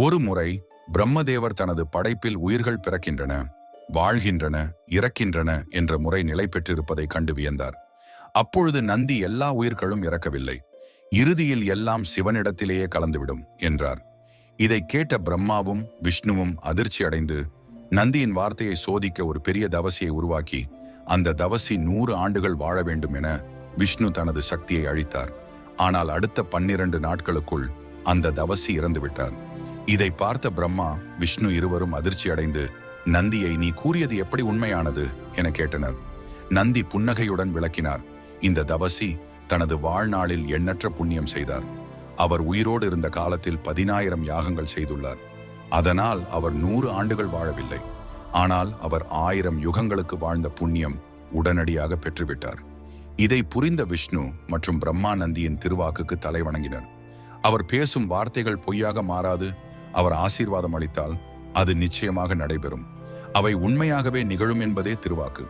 ஒரு முறை பிரம்மதேவர் தனது படைப்பில் உயிர்கள் பிறக்கின்றன, வாழ்கின்றன, இறக்கின்றன என்ற முறை நிலை பெற்றிருப்பதை கண்டு வியந்தார். அப்பொழுது நந்தி எல்லா உயிர்களும் இறக்கவில்லை, இறுதியில் எல்லாம் சிவனிடத்திலேயே கலந்துவிடும் என்றார். இதை கேட்ட பிரம்மாவும் விஷ்ணுவும் அதிர்ச்சி அடைந்து நந்தியின் வார்த்தையை சோதிக்க ஒரு பெரிய தவசியை உருவாக்கி அந்த தவசி 100 ஆண்டுகள் வாழ வேண்டும் என விஷ்ணு தனது சக்தியை அழித்தார். ஆனால் அடுத்த 12 நாட்களுக்குள் அந்த தவசி இறந்துவிட்டார். இதை பார்த்த பிரம்மா விஷ்ணு இருவரும் அதிர்ச்சி அடைந்து நந்தியை, நீ கூறியது எப்படி உண்மையானது என கேட்டனர். நந்தி புன்னகையுடன் விளக்கினார், இந்த தவசி தனது வாழ்நாளில் எண்ணற்ற புண்ணியம் செய்தார். அவர் உயிரோடு இருந்த காலத்தில் 10,000 யாகங்கள் செய்துள்ளார். அதனால் அவர் 100 ஆண்டுகள் வாழவில்லை. ஆனால் அவர் 1000 யுகங்களுக்கு வாழ்ந்த புண்ணியம் உடனடியாக பெற்றுவிட்டார். இதை புரிந்த விஷ்ணு மற்றும் பிரம்மா நந்தியின் திருவாக்குக்கு தலை வணங்கினர். அவர் பேசும் வார்த்தைகள் பொய்யாக மாறாது. அவர் ஆசீர்வாதம் அளித்தால் அது நிச்சயமாக நடைபெறும். அவை உண்மையாகவே நிகழும் என்பதே திருவாக்கு.